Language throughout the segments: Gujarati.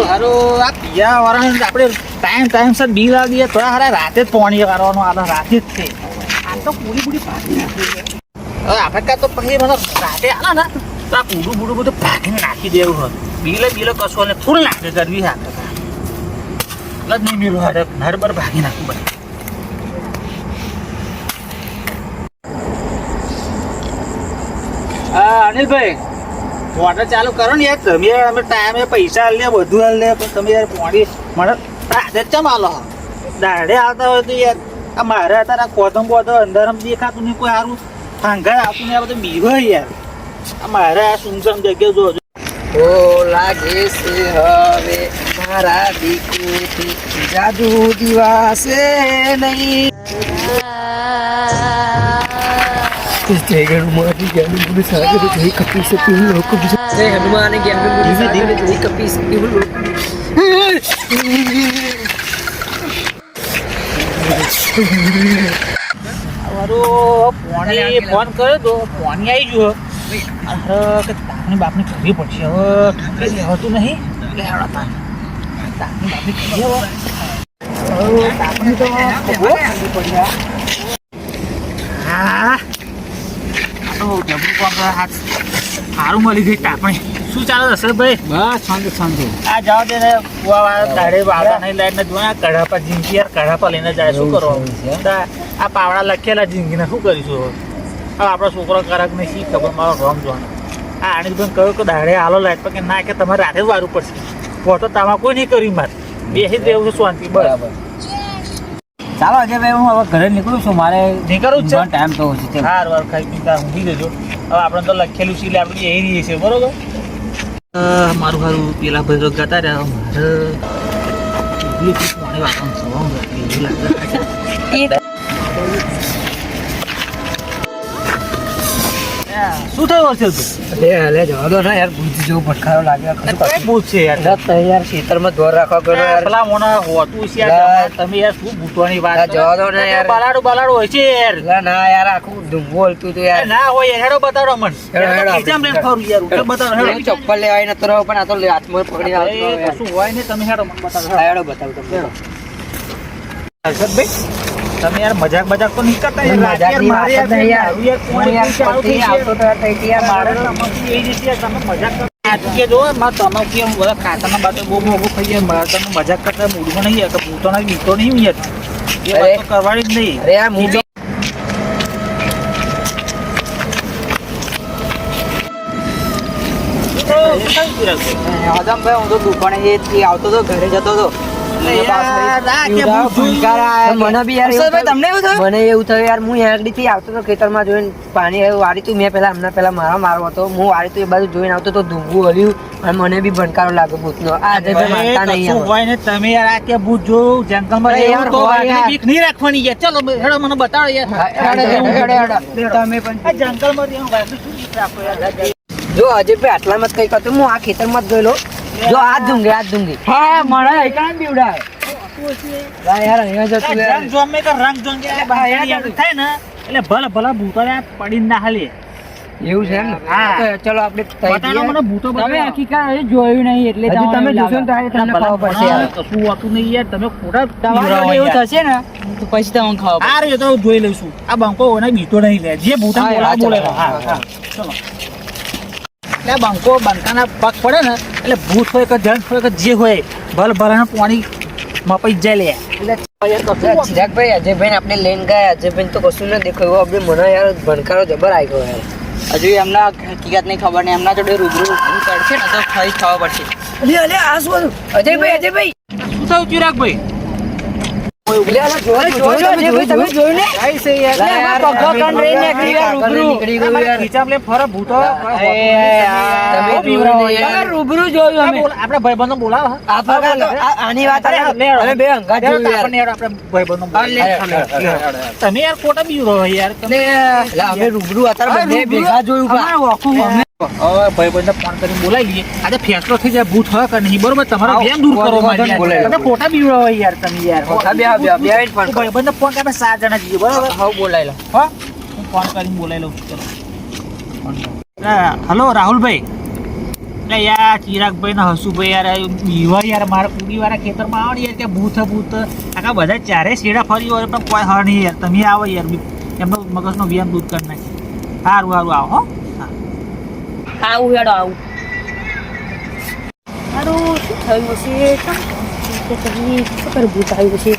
હારું આ પિયા વાળાને આપણે ટાઈમસર બિલ આવી દઈએ થોડા હારા રાતે જ પોણી કરવાનો આ રાતે જ છે આ તો પૂરી ભાગી નાખી હવે આપણે કાં તો પછી મને રાતે આના ને તો આ પૂરું બધું ભાગીને નાખી દેવું હોય બિલો કશું ને ફૂલ નાખે કરવી હાથે જ નહીં મેળવું હારે નરબર ભાગી નાખવું બધું અનિલભાઈ મોટર ચાલુ કરો ને યાર તમે અમે ટાઈમે પૈસા લે બધું હાલ લે પણ તમે યાર પોણી મને રાતે જ ચમ આલો દાડે આવતા હોય તો યાર આ મારે અત્યારે કોદમ અંદર દેખાતું નહીં કોઈ સારું ભાંગા આવતું નહીં આ બધું બીવો યાર આ મારે આ સુમસમ જગ્યા જોજો ઓ લાગે છે હવે મારા દીકરીથી જાદુ દિવાસે નહીં હનુમાન જ્ઞાન સાગર જઈ કપી સકી લોક હનુમાન જ્ઞાન સાગર જઈ કપી સકી લોક ફોન કર્યો તો ફોન આવી ગયો કે તારની બાપની કરવી પડશે હવે હતું નહીં એટલે તારની બાપની કરી હવે તાપની તો પડ્યા હા જબરું કોમ હાથ સારું મળી ગઈ તાપણી શું ચાલે દશરથભાઈ બસ શાંતિ આ જાઓ દે ને કુવાવાળા દાડે વાળા નહીં લાઈને જો આ કઢાપા જિંદગી યાર કઢાપા લઈને જાય શું કરવાનું આ પાવડા લખેલા જિંદગીને શું કરીશું હવે આપણો છોકરો કરક નહીં શી ખબર મારો રોમ જોવાનો આ આનંદભાઈ કહ્યું કે દાડે હાલો લાઈટ પર કે ના કે તમારે રાતે જ વારવું પડશે ફોટો તામાં કોઈ નહીં કર્યું મારે બેસી જ રહેવું છે શાંતિ બરાબર ચાલો અજયભાઈ હું હવે ઘરે નીકળું છું મારે નીકળવું જ છે ટાઈમ તો ઓછી છે હાર વાર ખાઈ પીતા ઊંઘી જજો હવે આપણે તો લખેલું છે એટલે આપણે એ રહીએ છીએ બરોબર મારું સારું પેલા ભાઈ ગાતા રહ્યા મારે શું થયું હશે જવા દો ને યાર ભૂત જેવું પડકારો લાગ્યો ભૂત છે યાર યાર ખેતરમાં દોર રાખવા ગયો યાર પેલા મોના હોતું છે યાર તમે યાર શું ભૂતવાની વાત જવા દો ને યાર બલાડું હોય છે યાર ના યાર આખું ડુંગો હલતું હતું યાર ના હોય યાર હેડો બતાડો મને બતાડો ચપ્પલ લેવાય નતો રહ્યો પણ આ તો હાથમાં પકડી આવતો શું હોય ને તમે હેડો બતાડો હેડો બતાવો તમે હર્ષદભાઈ તમે યાર મજાક તો નહીં કરતા યાર મજાક ની વાત જ નહીં યાર હું યાર કોણ આવતો તો તઈ યાર મારે તમારી એ રીતે તમે મજાક કરતા કે જો માં તમે કે હું બધા ખાતાના બાતે બહુ ખાઈ જાય મારે તમે મજાક કરતા મૂડમાં નહીં કે ભૂતોના બીતો નહીં યાર એ વાત તો કરવાની જ નહીં અરે યાર મૂડ આદમભાઈ હું તો દુકાને આવતો તો ઘરે જતો હતો મને બી યાર તમને મને એવું થયું યાર હું આગળથી આવતો હતો ખેતરમાં જોઈને પાણી વાળી તું મેં પેલા મારો હતો હું વાળી તું એ બાજુ જોઈને આવતો તો ધૂંગું હલ્યું અને મને બી ભણકારો લાગ્યો ભૂતનો આ માનતા નહીં હોય ને તમે યાર આ કે ભૂત જો જંગલમાં યાર તો બીક નહીં રાખવાની યાર ચલો હેડો મને બતાડો યાર તમે પણ જંગલમાં શું બીક રાખો યાર જો અજયભાઈ આટલામાં જ કઈ કરતો હું આ ખેતરમાં જ ગયેલો જો હાથ ધૂંગી હા મને એકાન બીવડાય યાર અહીંયા જતું રંગ જોમે કે રંગ જોંગે થાય ને એટલે ભલા ભૂતો પડીને ના હાલે એવું છે ને હા ચલો આપણે બતાડો મને ભૂતો તમે હકીકત જોયું નહીં એટલે તમે જોશો ને તમને ખબર પડશે યાર કશું હોતું નહીં યાર તમે ખોટા એવું થશે ને તો પછી તમને ખબર હા એ તો જોઈ લઈશું આ બંકો ઓને બીતો નહીં લે જે ભૂતા બોલે હા ચલો એટલે બંકો બંકાના પગ પડે ને એટલે ભૂત હોય કે જંત હોય કે જે હોય ભલાના પાણી મપાઈ જાય લે એટલે ચિરાગભાઈ અજયભાઈ આપણે લઈને ગયા અજયભાઈ તો કશું ના દેખાયું આપણે મને યાર ભણકારો જબર આવી ગયો યાર હજુ એમના હકીકત નહીં ખબર ને એમના જોડે રૂબરૂ ચડશે ને તો ફરી ખબર પડશે અલે આ શું અજયભાઈ શું થયું ચિરાગભાઈ રૂબરૂ જોયું આપડે ભાઈબંધો બોલાવો આની વાત બે અંગા તમે યાર ખોટા બી રહો યાર અમે રૂબરૂ અત્યારે ભેગા જોયું હવે ભાઈબંધને ફોન કરીને બોલાવી લઈએ આજે ફેસલો થઈ જાય ભૂત હોય કે નહીં બરોબર તમારો કેમ દૂર કરો તમે ખોટા બીવડો હોય યાર તમે યાર ભાઈબંધને ફોન કરે 7 જણા જઈએ બરોબર હવે બોલાવી લો હા હું ફોન કરીને બોલાવી લઉં છું ચલો હલો રાહુલભાઈ એટલે યાર ચિરાગભાઈ ને હસુભાઈ યાર બીવા યાર મારા કુડી વાળા ખેતરમાં આવો ને યાર કે ભૂત આખા બધા ચારે શેડા ફરી હોય પણ કોઈ હર નહીં યાર તમે આવો યાર એમનો મગજનો વ્યાયામ દૂર કરી નાખે સારું સારું આવો હો આવું હેડો આવું સારું શું થયું હશે શું કરે ભૂત આવ્યું છે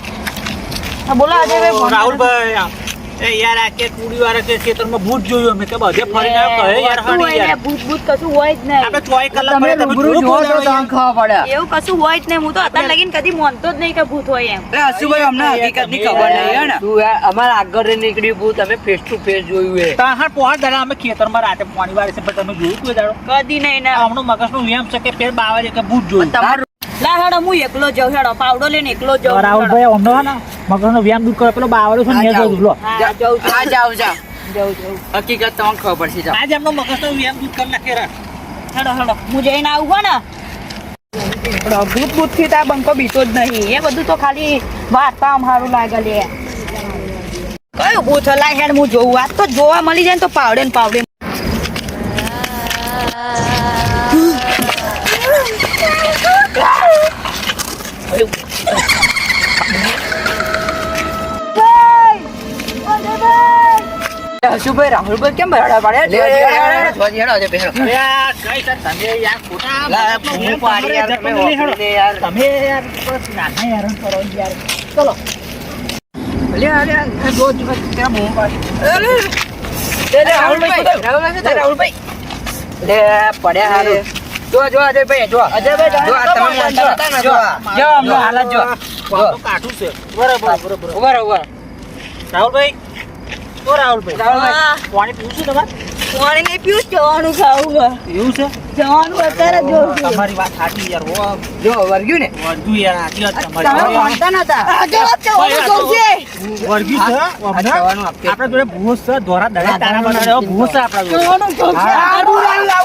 હા બોલો અજયભાઈ રાહુલભાઈ એ યાર આ કે કુડી વાળા કે ખેતરમાં ભૂત જોયું અમે કે બધે ફરી આવ્યો કહે યાર હણી યાર ભૂત કશું હોય જ નહીં આપણે 6 કલાક પડે તમે જોવો ખાવા પડે એવું કશું હોય જ નહીં હું તો અત્યારે લગીને કદી માનતો જ નહીં કે ભૂત હોય એમ એટલે હસુભાઈ અમને હકીકતની ખબર નહીં હે ને તું યાર અમારા આગળ નીકળ્યું ભૂત અમે ફેસ ટુ ફેસ જોયું હે તાહર પોહાડ દાડા અમે ખેતરમાં રાતે પાણી વાળે છે પણ તમે જોયું કોઈ દાડો કદી નહીં ને હમણો મગજનો વ્યાયામ છે કે ફેર બાવાજે કે ભૂત જોયું તમારું લા હેડો હું એકલો જાઉં હેડો પાવડો લઈને એકલો જાઉં રાહુલભાઈ અમને ને મગજનો વ્યાયામ દૂર કરે પેલો બાવાડો છે ને જોયું લો હા જાઉં હા જાઓ જાઓ જાઉં હકીકત તમને ખબર પડશે જાઓ આજે એમનો મગજનો વ્યાયામ દૂર કરી નાખે રા હેડો હું જઈને આવું ને ભૂત થી તા બંકો બીતો જ નહીં એ બધું તો ખાલી વાર્તા સારું લાગે લે કયું ભૂત લાય હેડ હું જોઉં આ તો જોવા મળી જાય ને તો પાવડે ને પાવડે હસુભાઈ રાહુલભાઈ કેમ બરાડા પાડે યાર કઈ સર તમે યાર ખોટા લા, ભૂત પાડી યાર, તમે વાપરીને યાર. તમે યાર બસ નાના હેરાન કરો યાર ચલો પડ્યા હારું. જો અજયભાઈ જો અજયભાઈ, જો, તમે માનતા નતા ને, જો અમને હાલત જો તો કાઠું છે બરાબર ઉભા રહો. રાહુલભાઈ તો રાહુલભાઈ રાહુલભાઈ. પાણી પીવું છું તમારે પાણી નહીં પીવું જવાનું ખાવું એવું છે જવાનું અત્યારે જ જોઉં છું. તમારી વાત સાચી યાર ઓ જો વર્ગ્યું ને વર્ગુ યાર સાચી વાત તમે તમારી માનતા નતા આજે વાત જવાનું જોઉં છે. વર્ગુ છે અમને જવાનું આપીએ. આપણા જોડે ભૂસ છે દોરા દડા તારા બનાવ્યો ભૂસ છે આપણા જોડે જવાનું જોઉં છે. હા. જવાનું લે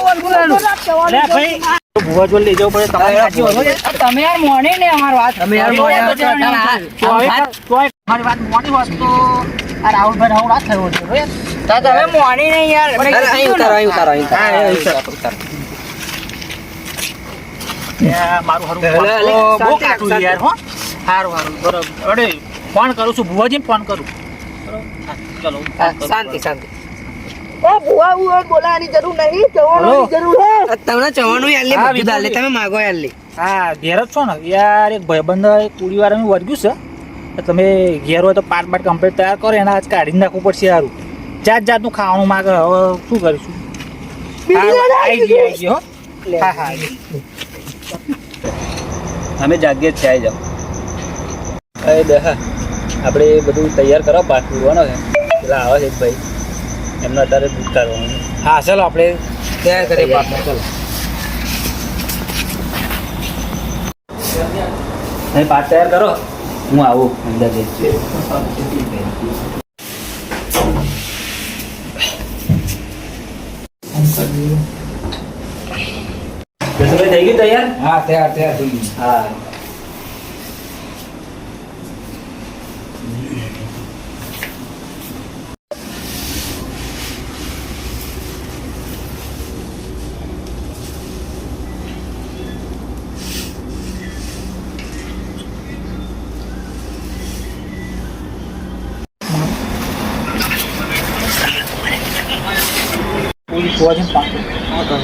જોઉં ભાઈ છે. ભૂવા જોડે લઈ જવું પડે તમારી સાચી વાત છે. તમે યાર મોને ને અમાર વાત તમે યાર મોને મારી વાત મોડી હોત તો આ રાહુલભાઈ રાહુલ આ થયો છે ભાઈ તમે મોને નહીં યાર અરે, અહીં ઉતારો, અહીં ઉતારો, અહીં ઉતારો. હા, અહીં ઉતારો. મારું હારું લે, લે, લે, બહુ શાંતિ રાખ, કાઢું યાર હો હારું બરાબર અરે ફોન કરું છું ભુવાજીને ફોન કરું બરાબર? હા, ચલો હું હા, ફોન કરું. શાંતિ શાંતિ. ઓ ભુવા ભુવા બોલાવાની જરૂર નહીં જવાની જરૂર હે તમને ચવાનું યાર લે, હા, બધું દાલે, વિપુલ. તમે માગો યાર લે. હા ઘેર જ છો ને યાર એક ભાઈબંધ કુડીવાળાનું વર્ગ્યું છે તો તમે ઘેર હોય તો પાર્ટ બાટ કમ્પ્લીટ તૈયાર કરો એના આજ કાઢી નાખવું પડશે સારું જાતનું ખાવાનું માગે હવે શું કરીશું હા, આઈ ગયો હો હા હા અમે જાગીએ જ છે આવી જાઓ અરે દેહા આપણે બધું તૈયાર કરો પાઠ પૂરવાનો છે પેલા આવે છે એક ભાઈ એમને અત્યારે દૂધ કાઢવાનું હા ચલો આપણે તૈયાર કરીએ પાકમાં, ચલો. નહીં પાઠ તૈયાર કરો હું આવું અંદર જઈ જસુભાઈ થઈ ગયું તૈયાર હા તૈયાર તૈયાર થઈ ગયું. હા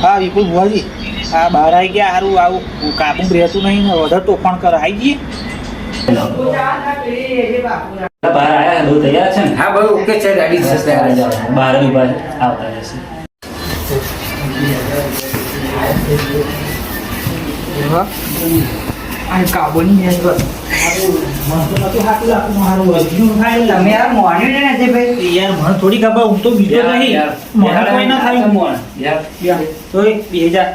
હા વિપુલ ભુવાજી હા બહાર આવી ગયા સારું આવું કાબુ રહેતું નહીં ને વધારે તોફાન કરે આવી જઈએ બહાર આવ્યા બધું તૈયાર છે ને હા ભાઈ ઓકે છે, રેડી છે, તૈયાર છે. બહાર ઉભા આવતા રહેશે આ કાબુની યાર બસ. તમે યાર મોન્યું ને અજયભાઈ. યાર મને થોડી ખબર હું તો બીજો નહીં મને કોઈ ના થયું તો બે હજાર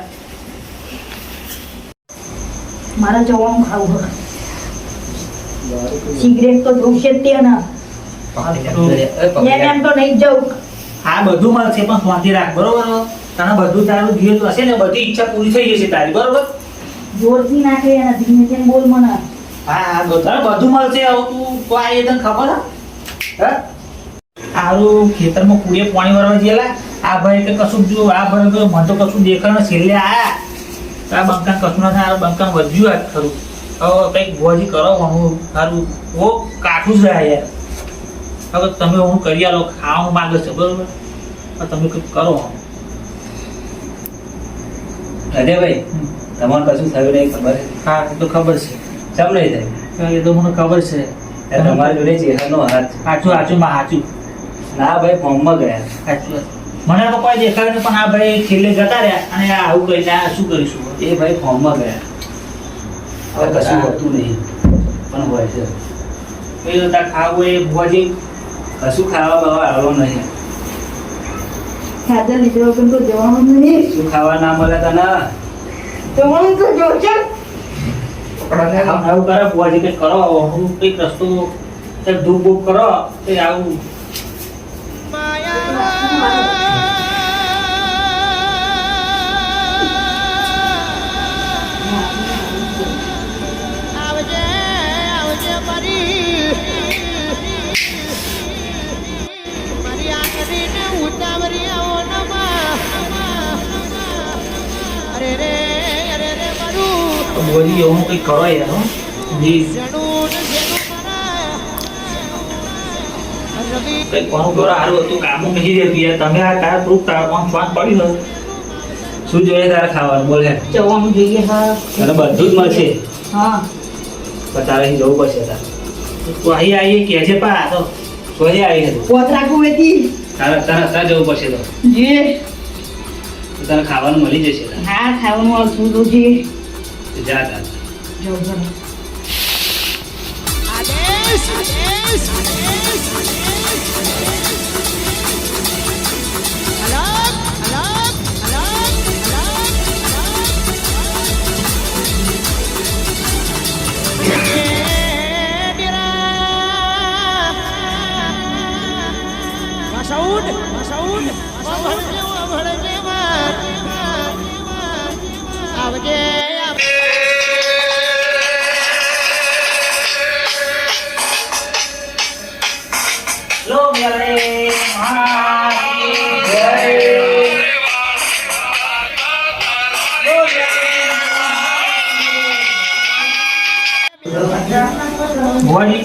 મારે જવાનું ખાવું સિગરેટ તો જોશે જ ત્યાં એમ તો નહીં જવું આ બધું મળશે પણ શાંતિ રાખ બરોબર તને બધું તારું ધીરે હશે ને બધી ઈચ્છા પૂરી થઈ જશે તારી બરોબર જોરથી નાખે અને ધીમે ધીમે બોલ મને હા બધું મળશે હવે તું તો આ એ તને ખબર હે આરું ખેતરમાં કુડીએ પાણી વાળવા ગયેલા આ ભાઈ કે કશું જો આ ભાઈ મને તો કશું દેખાણ છેલ્લે આયા આ બંકા કશું ના થાય, આ બંકા વધ્યું આજ ખરું. હવે કંઈક ભોજી કરો હું સારું ઓ કાઠું જ રહ્યા યાર. હવે તમે હું કરી આલો ખાવાનું માંગે છે બરોબર, હવે તમે કંઈક કરો. અજયભાઈ તમારે કશું થયું નહીં ખબર છે? હા એ તો ખબર છે, ચમ નહીં થાય? એ તો મને ખબર છે. તમારી જોડે ચહેરાનો હાથ સાચું સાચું માં સાચું ના ભાઈ ફોર્મમાં ગયા. સાચું વાત. મને તો કોઈ દેખાડે નહીં, પણ આ ભાઈ છેલ્લે જતા રહ્યા અને આ આવું કહીને આ શું કરીશું? એ ભાઈ ફોર્મમાં ગયા. હવે કશું હોતું નહીં પણ હોય છે. એ બધા ખાવું એ ભોજી કશું ખાવા બાવા આવો નહીં. ખાધા લીધા વગર તો જવાનું નહીં. શું ખાવા ના મળે તને? જવાનું તો જોશે. આવું કરે ભોજી કંઈક કરો, હું કંઈક રસ્તો કંઈક ધૂપ બૂપ કરો તે આવું. ભોજી એવું કંઈક કરો યાર. હો જી કંઈક કોનું કરો સારું હતું, કામું નહીં રહેતું યાર. તમે આ તારા પ્રૂફ તારા કોણ ફોન પડ્યું હોય શું જોઈએ તારે ખાવાનું? બોલ હે. જવાનું જોઈએ. હા તને બધું જ મળશે, હા પણ તારે અહીં જવું પડશે. તારે તો અહીં આવીએ કે છે પા તો સોજે આવી હતું. પોત રાખવું હતી. તારે અત્યારે જવું પડશે. તો તને ખાવાનું મળી જશે. તારે હા ખાવાનું આવતું તો જોઈએ. તો જા તારે. જવું. લો મેરે મહારાજ જય. લો મેરે ભોજી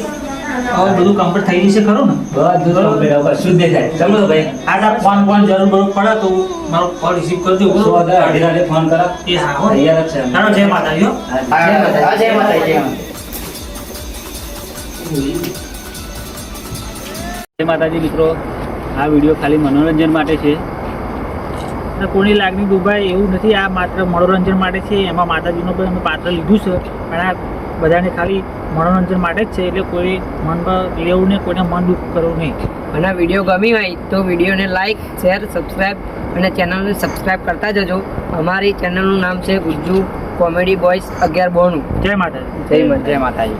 હવે બધું કમ્પ્લીટ થઈ જશે ખરું ને? બધું complete. હવે કશું જ નહીં થાય. ચાલો ભાઈ. આ ફોન જરૂર બરોબર પડે તો મારો કોલ રિસીવ કરજો. સો હજાર અઢી રાતે ફોન કરા. એ હા હો. તૈયાર જ છે અમે. ચાલો જય માતાજી હો. જય માતાજી. જય માતાજી. જય માતાજી મિત્રો, આ વિડીયો ખાલી મનોરંજન માટે છે. અને કોની લાગણી દુભાઈ એવું નથી, આ માત્ર મનોરંજન માટે છે. એમાં માતાજીનું પણ અમે પાત્ર લીધું છે, પણ આ બધાને ખાલી મનોરંજન માટે જ છે. એટલે કોઈ મન પર લેવું નહીં, કોઈને મન દુઃખ કરવું નહીં. અને આ વિડીયો ગમી હોય તો વિડીયોને લાઈક શેર સબસ્ક્રાઈબ અને ચેનલને સબસ્ક્રાઈબ કરતા જજો. અમારી ચેનલનું નામ છે ગુજ્જુ કોમેડી બોયસ 1192. જય માતાજી. જય માતાજી.